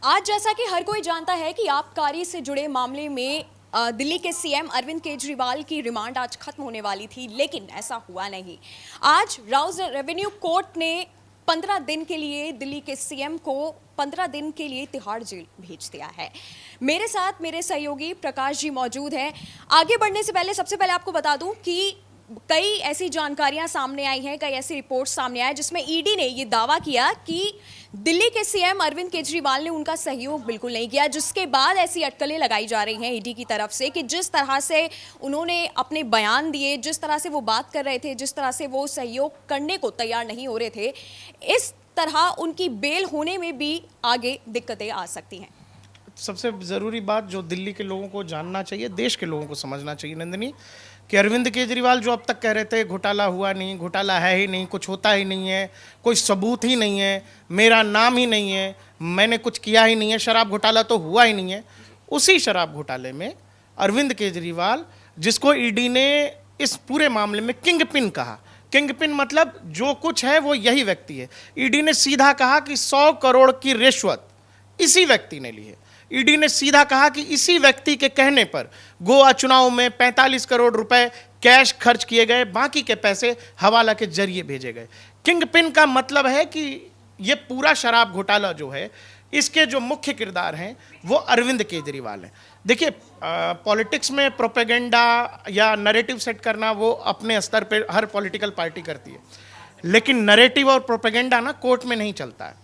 आज जैसा कि हर कोई जानता है कि आबकारी से जुड़े मामले में दिल्ली के सीएम अरविंद केजरीवाल की रिमांड आज खत्म होने वाली थी, लेकिन ऐसा हुआ नहीं। आज राउज रेवेन्यू कोर्ट ने 15 दिन के लिए दिल्ली के सीएम को 15 दिन के लिए तिहाड़ जेल भेज दिया है। मेरे साथ मेरे सहयोगी प्रकाश जी मौजूद हैं। आगे बढ़ने से पहले सबसे पहले आपको बता दूं कि कई ऐसी जानकारियां सामने आई हैं, कई ऐसी रिपोर्ट्स सामने आए जिसमें ईडी ने ये दावा किया कि दिल्ली के सीएम अरविंद केजरीवाल ने उनका सहयोग बिल्कुल नहीं किया, जिसके बाद ऐसी अटकलें लगाई जा रही हैं ईडी की तरफ से कि जिस तरह से उन्होंने अपने बयान दिए, जिस तरह से वो बात कर रहे थे, जिस तरह से वो सहयोग करने को तैयार नहीं हो रहे थे, इस तरह उनकी बेल होने में भी आगे दिक्कतें आ सकती हैं। सबसे ज़रूरी बात जो दिल्ली के लोगों को जानना चाहिए, देश के लोगों को समझना चाहिए नंदिनी, कि अरविंद केजरीवाल जो अब तक कह रहे थे घोटाला हुआ नहीं, घोटाला है ही नहीं, कुछ होता ही नहीं है, कोई सबूत ही नहीं है, मेरा नाम ही नहीं है, मैंने कुछ किया ही नहीं है, शराब घोटाला तो हुआ ही नहीं है। उसी शराब घोटाले में अरविंद केजरीवाल, जिसको ईडी ने इस पूरे मामले में किंग पिन कहा, किंग पिन मतलब जो कुछ है वो यही व्यक्ति है। ईडी ने सीधा कहा कि 100 करोड़ की रिश्वत इसी व्यक्ति ने ली है। ईडी ने सीधा कहा कि इसी व्यक्ति के कहने पर गोवा चुनाव में 45 करोड़ रुपए कैश खर्च किए गए, बाकी के पैसे हवाला के जरिए भेजे गए। किंग पिन का मतलब है कि ये पूरा शराब घोटाला जो है, इसके जो मुख्य किरदार हैं वो अरविंद केजरीवाल हैं। देखिए, पॉलिटिक्स में प्रोपेगेंडा या नैरेटिव सेट करना वो अपने स्तर पर हर पॉलिटिकल पार्टी करती है, लेकिन नैरेटिव और प्रोपेगेंडा ना कोर्ट में नहीं चलता है।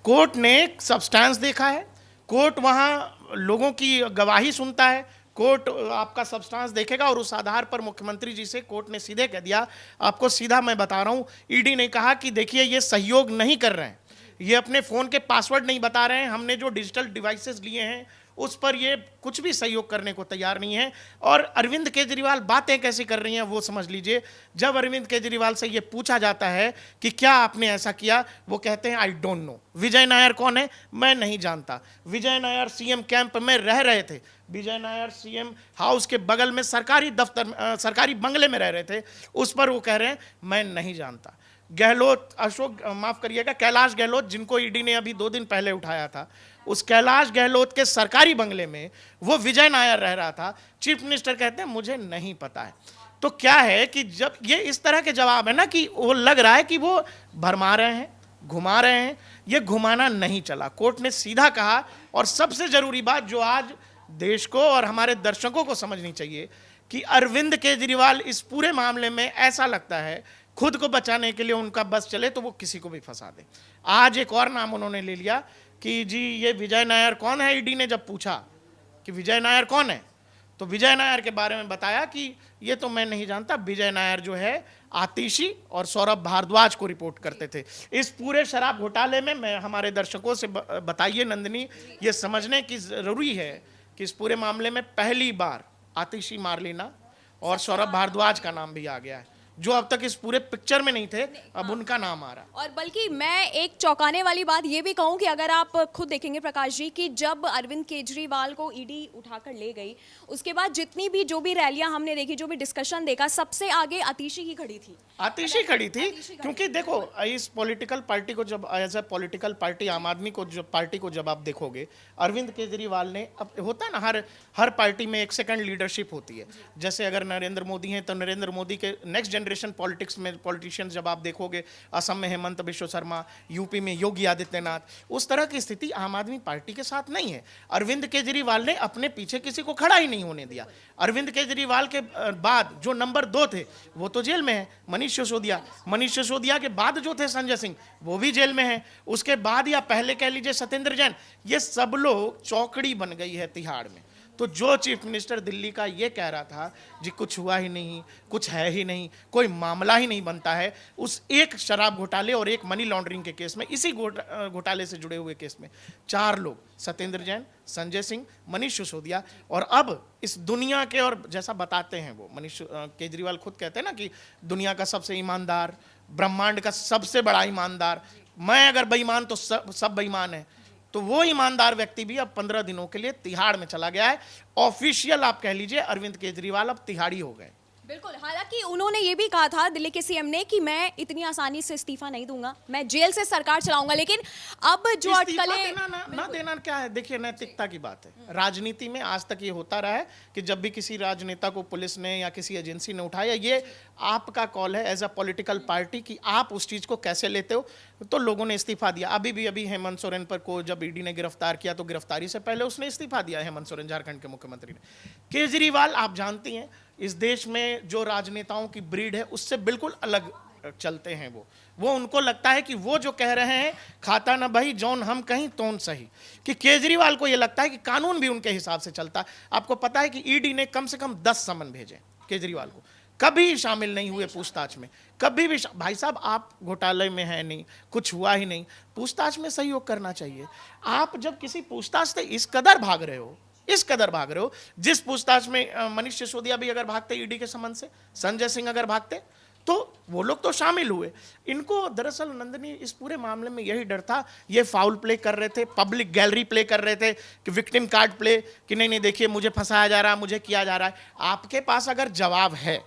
कोर्ट ने सब्सटेंस देखा है, कोर्ट वहाँ लोगों की गवाही सुनता है, कोर्ट आपका सब्सटेंस देखेगा और उस आधार पर मुख्यमंत्री जी से कोर्ट ने सीधे कह दिया, आपको सीधा मैं बता रहा हूँ, ईडी ने कहा कि देखिए ये सहयोग नहीं कर रहे हैं, ये अपने फ़ोन के पासवर्ड नहीं बता रहे हैं, हमने जो डिजिटल डिवाइसेस लिए हैं उस पर ये कुछ भी सहयोग करने को तैयार नहीं है। और अरविंद केजरीवाल बातें कैसी कर रही हैं वो समझ लीजिए। जब अरविंद केजरीवाल से ये पूछा जाता है कि क्या आपने ऐसा किया, वो कहते हैं आई डोंट नो। विजय नायर कौन है, मैं नहीं जानता। विजय नायर सीएम कैंप में रह रहे थे, विजय नायर सीएम हाउस के बगल में सरकारी दफ्तर, सरकारी बंगले में रह रहे थे, उस पर वो कह रहे हैं मैं नहीं जानता। गहलोत, अशोक माफ़ करिएगा, कैलाश गहलोत, जिनको ईडी ने अभी 2 दिन पहले उठाया था, उस कैलाश गहलोत के सरकारी बंगले में वो विजय नायर रह रहा था। चीफ मिनिस्टर कहते हैं मुझे नहीं पता है। तो क्या है कि जब ये इस तरह के जवाब है ना, कि वो लग रहा है कि वो भरमा रहे हैं, घुमा रहे हैं। ये घुमाना नहीं चला, कोर्ट ने सीधा कहा। और सबसे ज़रूरी बात जो आज देश को और हमारे दर्शकों को समझनी चाहिए कि अरविंद केजरीवाल इस पूरे मामले में ऐसा लगता है खुद को बचाने के लिए उनका बस चले तो वो किसी को भी फंसा दे। आज एक और नाम उन्होंने ले लिया कि जी ये विजय नायर कौन है। ईडी ने जब पूछा कि विजय नायर कौन है, तो विजय नायर के बारे में बताया कि ये तो मैं नहीं जानता। विजय नायर जो है आतिशी और सौरभ भारद्वाज को रिपोर्ट करते थे इस पूरे शराब घोटाले में। मैं हमारे दर्शकों से बताइए नंदिनी, ये समझने की ज़रूरी है कि इस पूरे मामले में पहली बार आतिशी मारलीना और सौरभ भारद्वाज का नाम भी आ गया है, जो अब तक इस पूरे पिक्चर में नहीं थे, अब उनका नाम आ रहा है। और बल्कि मैं एक चौंकाने वाली बात ये भी कहूँ कि अगर आप खुद देखेंगे प्रकाश जी, कि जब अरविंद केजरीवाल को ईडी उठाकर ले गई, उसके बाद जितनी भी जो भी रैलियां हमने देखी, जो भी डिस्कशन देखा, सबसे आगे आतिशी की खड़ी थी। आतिशी खड़ी थी, क्योंकि देखो इस पॉलिटिकल पार्टी को जब एज ए पॉलिटिकल पार्टी आम आदमी को जब पार्टी को जब आप देखोगे, अरविंद केजरीवाल ने, अब होता है ना हर पार्टी में एक सेकंड लीडरशिप होती है। जैसे अगर नरेंद्र मोदी हैं तो नरेंद्र मोदी के नेक्स्ट जनरेशन पॉलिटिक्स में पॉलिटिशियन जब आप देखोगे, असम में हेमंत बिश्व शर्मा, यूपी में योगी आदित्यनाथ, उस तरह की स्थिति आम आदमी पार्टी के साथ नहीं है। अरविंद केजरीवाल ने अपने पीछे किसी को खड़ा ही नहीं होने दिया। अरविंद केजरीवाल के बाद जो नंबर 2 थे वो तो जेल में है, मनीष सिसोदिया। मनीष सिसोदिया के बाद जो थे संजय सिंह, वो भी जेल में हैं। उसके बाद या पहले कह लीजिए सत्येंद्र जैन, ये सब लोग चौकड़ी बन गई है तिहाड़ में। तो जो चीफ मिनिस्टर दिल्ली का ये कह रहा था जी कुछ हुआ ही नहीं, कुछ है ही नहीं, कोई मामला ही नहीं बनता है, उस एक शराब घोटाले और एक मनी लॉन्ड्रिंग के केस में, इसी घोटाले से जुड़े हुए केस में 4 लोग, सत्येंद्र जैन, संजय सिंह, मनीष सिसोदिया, और अब इस दुनिया के, और जैसा बताते हैं वो मनीष केजरीवाल खुद कहते हैं ना कि दुनिया का सबसे ईमानदार, ब्रह्मांड का सबसे बड़ा ईमानदार, मैं अगर बेईमान तो सब बेईमान है। तो वो ईमानदार व्यक्ति भी अब 15 दिनों के लिए तिहाड़ में चला गया है। ऑफिशियल आप कह लीजिए अरविंद केजरीवाल अब तिहाड़ी हो गए। बिल्कुल, हालांकि उन्होंने ये भी कहा था दिल्ली के सीएम ने कि मैं इतनी आसानी से इस्तीफा नहीं दूंगा, मैं जेल से सरकार चलाऊंगा। लेकिन अब जो इस्तीफा अटकलें देना ना देना क्या है, देखिए नैतिकता की बात है। राजनीति में आज तक ये होता रहा है कि जब भी किसी राजनेता को पुलिस ने या किसी एजेंसी ने उठाया, ये आपका कॉल है एज अ पॉलिटिकल पार्टी कि आप उस चीज को कैसे लेते हो। तो लोगों ने इस्तीफा दिया। अभी हेमंत सोरेन पर को जब ईडी ने गिरफ्तार किया तो गिरफ्तारी से पहले उसने इस्तीफा दिया, हेमंत सोरेन झारखंड के मुख्यमंत्री ने। केजरीवाल आप जानती हैं इस देश में जो राजनेताओं की ब्रीड है उससे बिल्कुल अलग चलते हैं। वो उनको लगता है कि वो जो कह रहे हैं खाता ना भाई जौन हम कहीं तौन सही, कि केजरीवाल को ये लगता है कि कानून भी उनके हिसाब से चलता है। आपको पता है कि ईडी ने कम से कम 10 समन भेजे केजरीवाल को, कभी शामिल नहीं हुए पूछताछ में, कभी भी। भाई साहब आप घोटाले में है नहीं, कुछ हुआ ही नहीं, पूछताछ में सहयोग करना चाहिए। आप जब किसी पूछताछ से इस कदर भाग रहे हो, जिस पूछताछ में मनीष सिसोदिया भी अगर भागते ईडी के समन से, संजय सिंह अगर भागते, तो वो लोग तो शामिल हुए। इनको दरअसल नंदनी इस पूरे मामले में यही डर था, ये फाउल प्ले कर रहे थे, पब्लिक गैलरी प्ले कर रहे थे, कि विक्टिम कार्ड प्ले, कि नहीं देखिए मुझे फंसाया जा रहा है, मुझे किया जा रहा है। आपके पास अगर जवाब है,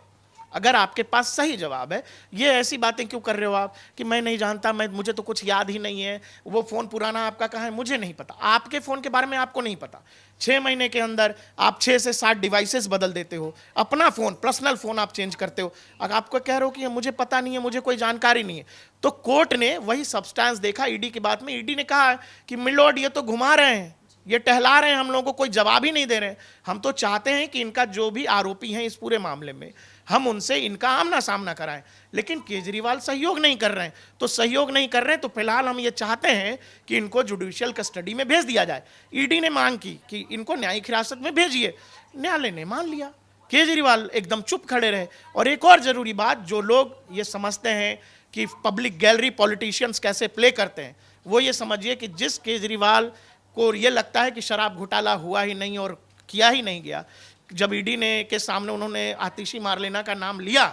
अगर आपके पास सही जवाब है, ये ऐसी बातें क्यों कर रहे हो आप कि मैं नहीं जानता, मुझे तो कुछ याद ही नहीं है, वो फ़ोन पुराना आपका कहाँ है मुझे नहीं पता। आपके फ़ोन के बारे में आपको नहीं पता। 6 महीने के अंदर आप 6 से 7 डिवाइसेस बदल देते हो, अपना फ़ोन, पर्सनल फ़ोन आप चेंज करते हो। अगर आपको कह रहे हो कि मुझे पता नहीं है, मुझे कोई जानकारी नहीं है, तो कोर्ट ने वही सब्सटेंस देखा ईडी की बात में। ईडी ने कहा कि मिलोड ये तो घुमा रहे हैं, ये टहला रहे हैं, हम लोगों को कोई जवाब ही नहीं दे रहे हैं। हम तो चाहते हैं कि इनका जो भी आरोपी हैं इस पूरे मामले में, हम उनसे इनका आमना सामना कराएं। लेकिन केजरीवाल सहयोग नहीं कर रहे हैं, तो सहयोग नहीं कर रहे हैं तो फिलहाल हम ये चाहते हैं कि इनको जुडिशियल कस्टडी में भेज दिया जाए। ईडी ने मांग की कि इनको न्यायिक हिरासत में भेजिए, न्यायालय ने मान लिया। केजरीवाल एकदम चुप खड़े रहे। और एक और जरूरी बात, जो लोग ये समझते हैं कि पब्लिक गैलरी पॉलिटिशियंस कैसे प्ले करते हैं, वो ये समझिए कि जिस केजरीवाल को ये लगता है कि शराब घोटाला हुआ ही नहीं और किया ही नहीं गया, जब ईडी ने के सामने उन्होंने आतिशी मारलेना का नाम लिया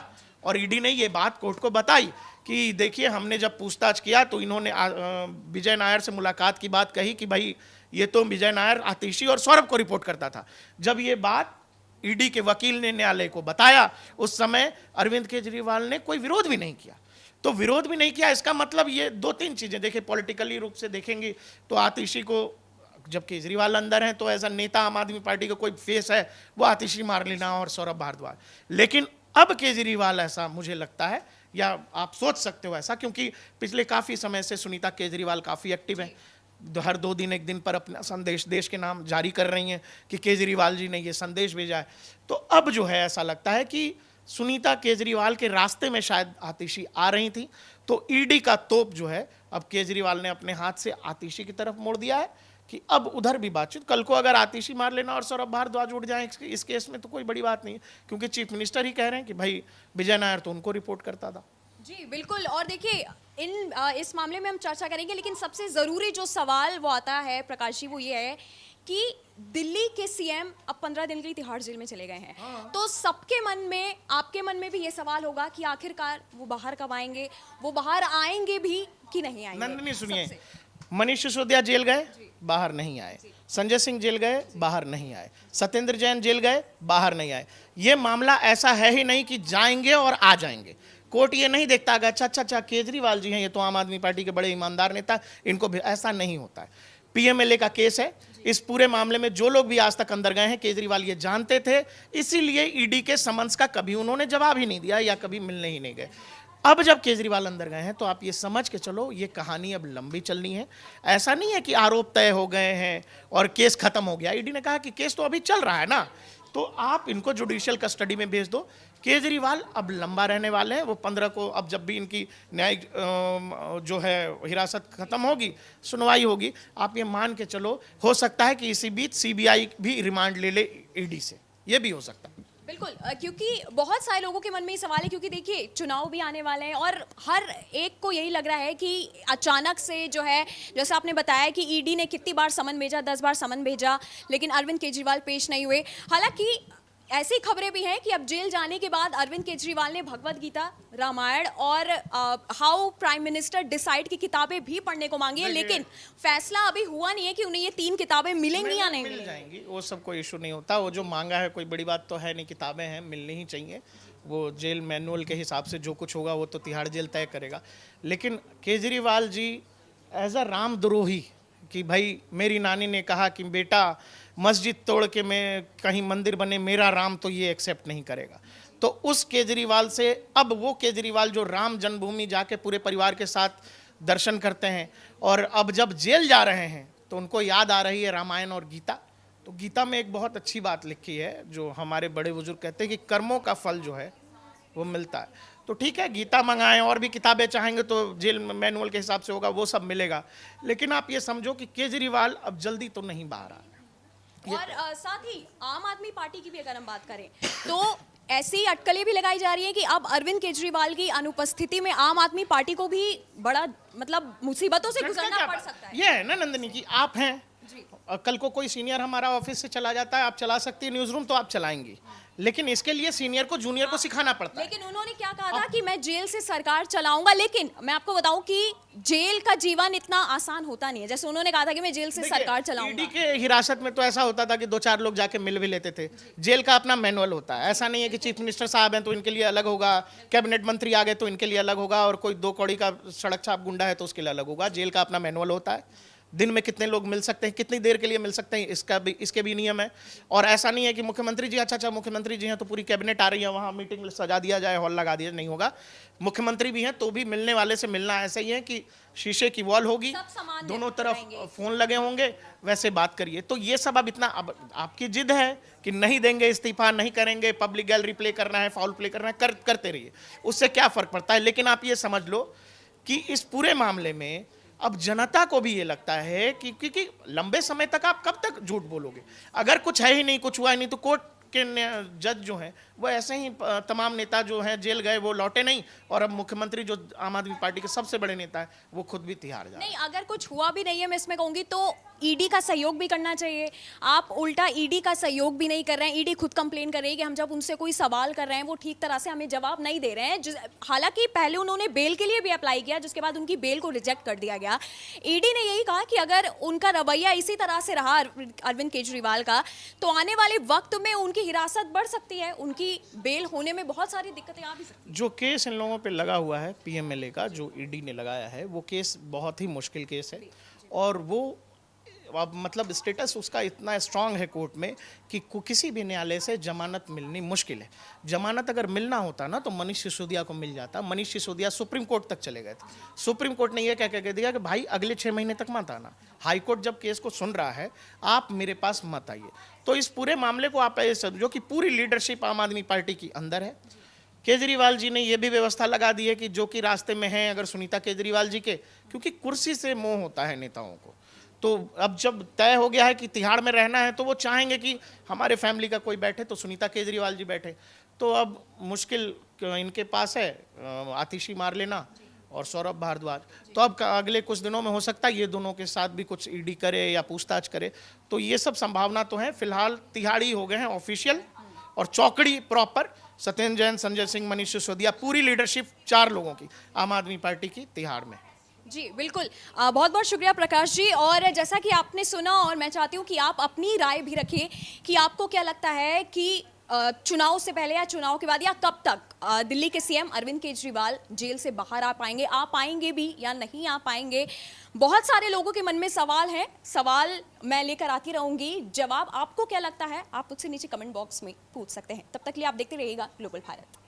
और ईडी ने ये बात कोर्ट को बताई कि देखिए हमने जब पूछताछ किया तो इन्होंने विजय नायर से मुलाकात की बात कही कि भाई ये तो विजय नायर आतिशी और सौरभ को रिपोर्ट करता था। जब ये बात ईडी के वकील ने न्यायालय को बताया, उस समय अरविंद केजरीवाल ने कोई विरोध भी नहीं किया। तो विरोध भी नहीं किया, इसका मतलब ये 2-3 चीजें देखिए, पॉलिटिकली रूप से देखेंगे तो आतिशी को, जब केजरीवाल अंदर हैं तो ऐसा नेता आम आदमी पार्टी का कोई फेस है वो आतिशी मारलेना और सौरभ भारद्वाज। लेकिन अब केजरीवाल, ऐसा मुझे लगता है, या आप सोच सकते हो ऐसा, क्योंकि पिछले काफ़ी समय से सुनीता केजरीवाल काफ़ी एक्टिव हैं, हर 2 दिन 1 दिन पर अपना संदेश देश के नाम जारी कर रही हैं कि केजरीवाल जी ने ये संदेश भेजा है। तो अब जो है ऐसा लगता है कि सुनीता केजरीवाल के रास्ते में शायद आतिशी आ रही थी, तो ईडी का तोप जो है अब केजरीवाल ने अपने हाथ से आतिशी की तरफ मोड़ दिया है कि अब उधर भी बातचीत। कल को अगर आतिशी मार लेना और सौरभ भारद्वाज उठ जाए इस केस में तो कोई बड़ी बात नहीं, क्योंकि चीफ मिनिस्टर ही कह रहे हैं कि भाई विजय नायर तो उनको रिपोर्ट करता था। जी बिल्कुल। और देखिए इस मामले में हम चर्चा करेंगे, लेकिन सबसे ज़रूरी जो सवाल वो आता है प्रकाश जी, वो ये है कि दिल्ली के सीएम अब 15 दिन के लिए तिहाड़ जेल में चले गए हैं। तो सबके मन में, आपके मन में भी ये सवाल होगा कि आखिरकार वो बाहर कब आएंगे, वो बाहर आएंगे भी कि नहीं आएंगे। नंदनी सुनिए, मनीष सिसोदिया जेल गए, बाहर नहीं आए, संजय सिंह जेल गए, बाहर नहीं आए, सत्येंद्र जैन जेल गए, बाहर नहीं आए। ये मामला ऐसा है ही नहीं कि जाएंगे और आ जाएंगे। कोर्ट ये नहीं देखता कि अच्छा केजरीवाल जी हैं, ये तो आम आदमी पार्टी के बड़े ईमानदार नेता, इनको भी, ऐसा नहीं होता है। पीएमएलए का केस है, इस पूरे मामले में जो लोग भी आज तक अंदर गए हैं केजरीवाल ये जानते थे, इसीलिए ईडी के समन्स का कभी उन्होंने जवाब ही नहीं दिया या कभी मिलने ही नहीं गए। अब जब केजरीवाल अंदर गए हैं तो आप ये समझ के चलो ये कहानी अब लंबी चलनी है। ऐसा नहीं है कि आरोप तय हो गए हैं और केस खत्म हो गया। ईडी ने कहा कि केस तो अभी चल रहा है ना, तो आप इनको जुडिशियल कस्टडी में भेज दो। केजरीवाल अब लंबा रहने वाले हैं, वो 15 को, अब जब भी इनकी न्यायिक जो है हिरासत खत्म होगी, सुनवाई होगी, आप ये मान के चलो हो सकता है कि इसी बीच सीबीआई भी रिमांड ले ले ईडी से, ये भी हो सकता है। बिल्कुल, क्योंकि बहुत सारे लोगों के मन में ये सवाल है, क्योंकि देखिए चुनाव भी आने वाले हैं और हर एक को यही लग रहा है कि अचानक से जो है, जैसे आपने बताया कि ईडी ने कितनी बार समन भेजा, 10 बार समन भेजा, लेकिन अरविंद केजरीवाल पेश नहीं हुए। हालांकि ऐसी खबरें भी हैं कि अब जेल जाने के बाद अरविंद केजरीवाल ने भगवत गीता, रामायण और हाउ प्राइम मिनिस्टर डिसाइड की किताबें भी पढ़ने को मांगी है, लेकिन फैसला अभी हुआ नहीं है कि उन्हें ये 3 किताबें मिलेंगी या नहीं मिल जाएंगी। वो सब कोई इशू नहीं होता, वो जो मांगा है कोई बड़ी बात तो है नहीं, किताबें हैं, मिलनी ही चाहिए, वो जेल मैनुअल के हिसाब से जो कुछ होगा वो तो तिहाड़ जेल तय करेगा। लेकिन केजरीवाल जी एज अ रामद्रोही, कि भाई मेरी नानी ने कहा कि बेटा मस्जिद तोड़ के मैं कहीं मंदिर बने मेरा राम, तो ये एक्सेप्ट नहीं करेगा। तो उस केजरीवाल से अब वो केजरीवाल जो राम जन्मभूमि जाके पूरे परिवार के साथ दर्शन करते हैं और अब जब जेल जा रहे हैं तो उनको याद आ रही है रामायण और गीता। तो गीता में एक बहुत अच्छी बात लिखी है जो हमारे बड़े बुजुर्ग कहते हैं कि कर्मों का फल जो है वो मिलता है। तो ठीक है, गीता मंगाएं, और भी किताबें चाहेंगे तो जेल मैनुअल के हिसाब से होगा, वो सब मिलेगा। लेकिन आप ये समझो कि केजरीवाल अब जल्दी तो नहीं बाहर आ रहा है। और साथ ही आम आदमी पार्टी की भी अगर हम बात करें तो ऐसी अटकलें भी लगाई जा रही है कि अब अरविंद केजरीवाल की अनुपस्थिति में आम आदमी पार्टी को भी बड़ा मतलब मुसीबतों से गुजरना पड़ सकता है। ये है ना नंदिनी की आप हैं, कल को कोई सीनियर हमारा ऑफिस से चला जाता है, आप चला सकती है न्यूज रूम तो आप चलाएंगी, लेकिन इसके लिए सीनियर को जूनियर को सिखाना पड़ता है। लेकिन उन्होंने क्या कहा था कि मैं जेल से सरकार चलाऊंगा, लेकिन मैं आपको बताऊं कि जेल का जीवन इतना आसान होता नहीं है। जैसे उन्होंने कहा था कि मैं जेल से सरकार चलाऊंगा। ईडी के हिरासत में तो ऐसा होता था कि 2-4 लोग जाके मिल भी लेते थे। जेल का अपना मैनुअल होता है, ऐसा नहीं है कि चीफ मिनिस्टर साहब हैं तो इनके लिए अलग होगा, कैबिनेट मंत्री आ गए तो इनके लिए अलग होगा, और कोई 2 कौड़ी का सड़क छाप गुंडा है तो उसके लिए अलग होगा। जेल का अपना मैनुअल होता है, दिन में कितने लोग मिल सकते हैं, कितनी देर के लिए मिल सकते हैं, इसके भी नियम है। और ऐसा नहीं है कि मुख्यमंत्री जी अच्छा मुख्यमंत्री जी हैं तो पूरी कैबिनेट आ रही है, वहाँ मीटिंग सजा दिया जाए, हॉल लगा दिया, नहीं होगा। मुख्यमंत्री भी हैं तो भी मिलने वाले से मिलना ऐसा ही है कि शीशे की वॉल होगी, दोनों तरफ फोन लगे होंगे, वैसे बात करिए। तो ये सब अब इतना अब आपकी जिद है कि नहीं देंगे इस्तीफा, नहीं करेंगे, पब्लिक गैलरी प्ले करना है, फाउल प्ले करना है, करते रहिए, उससे क्या फर्क पड़ता है। लेकिन आप ये समझ लो कि इस पूरे मामले में अब जनता को भी ये लगता है कि क्योंकि लंबे समय तक आप कब तक झूठ बोलोगे, अगर कुछ है ही नहीं, कुछ हुआ ही नहीं, तो कोर्ट के जज जो हैं वो ऐसे ही तमाम नेता जो हैं जेल गए वो लौटे नहीं, और अब मुख्यमंत्री जो आम आदमी पार्टी के सबसे बड़े नेता हैं वो खुद भी तिहाड़ जा रहे हैं। नहीं, अगर कुछ हुआ भी नहीं है, मैं इसमें कहूंगी तो ईडी का सहयोग भी करना चाहिए। आप उल्टा ईडी का सहयोग भी नहीं कर रहे हैं। ईडी खुद कंप्लेन कर रही है कि हम जब उनसे कोई सवाल कर रहे हैं वो ठीक तरह से हमें जवाब नहीं दे रहे हैं। हालांकि पहले उन्होंने बेल के लिए भी अप्लाई किया, जिसके बाद उनकी बेल को रिजेक्ट कर दिया गया। ईडी ने यही कहा कि अगर उनका रवैया इसी तरह से रहा अरविंद केजरीवाल का, तो आने वाले वक्त में उनकी हिरासत बढ़ सकती है, उनकी बेल होने में बहुत सारी दिक्कतें आ भी सकती हैं। जो केस इन लोगों पे लगा हुआ है पीएमएलए का, जो ईडी ने लगाया है, वो केस बहुत ही मुश्किल केस है, और वो अब मतलब स्टेटस उसका इतना स्ट्रांग है कोर्ट में कि किसी भी न्यायालय से जमानत मिलनी मुश्किल है। जमानत अगर मिलना होता ना तो मनीष सिसोदिया को मिल जाता। मनीष सिसोदिया सुप्रीम कोर्ट तक चले गए थे। सुप्रीम कोर्ट ने यह कह दिया कि भाई अगले 6 महीने तक मत आना, हाई कोर्ट जब केस को सुन रहा है आप मेरे पास मत आइए। तो इस पूरे मामले को आप ये समझो कि पूरी लीडरशिप आम आदमी पार्टी की अंदर है। केजरीवाल जी ने यह भी व्यवस्था लगा दी है कि जो कि रास्ते में है, अगर सुनीता केजरीवाल जी के, क्योंकि कुर्सी से मोह होता है नेताओं को, तो अब जब तय हो गया है कि तिहाड़ में रहना है तो वो चाहेंगे कि हमारे फैमिली का कोई बैठे, तो सुनीता केजरीवाल जी बैठे। तो अब मुश्किल इनके पास है, आतिशी मार लेना और सौरभ भारद्वाज। तो अब अगले कुछ दिनों में हो सकता है ये दोनों के साथ भी कुछ ईडी करे या पूछताछ करे। तो ये सब संभावना तो है। फिलहाल तिहाड़ी हो गए हैं ऑफिशियल, और चौकड़ी प्रॉपर सत्येंद्र जैन, संजय सिंह, मनीष सिसोदिया, पूरी लीडरशिप 4 लोगों की आम आदमी पार्टी की तिहाड़ में। जी बिल्कुल, बहुत बहुत शुक्रिया प्रकाश जी। और जैसा कि आपने सुना, और मैं चाहती हूँ कि आप अपनी राय भी रखिए कि आपको क्या लगता है कि चुनाव से पहले या चुनाव के बाद या कब तक दिल्ली के सीएम अरविंद केजरीवाल जेल से बाहर आ पाएंगे भी या नहीं आ पाएंगे। बहुत सारे लोगों के मन में सवाल है, सवाल मैं लेकर आती रहूंगी, जवाब आपको क्या लगता है आप मुझसे नीचे कमेंट बॉक्स में पूछ सकते हैं। तब तक के लिए आप देखते रहिएगा ग्लोबल भारत।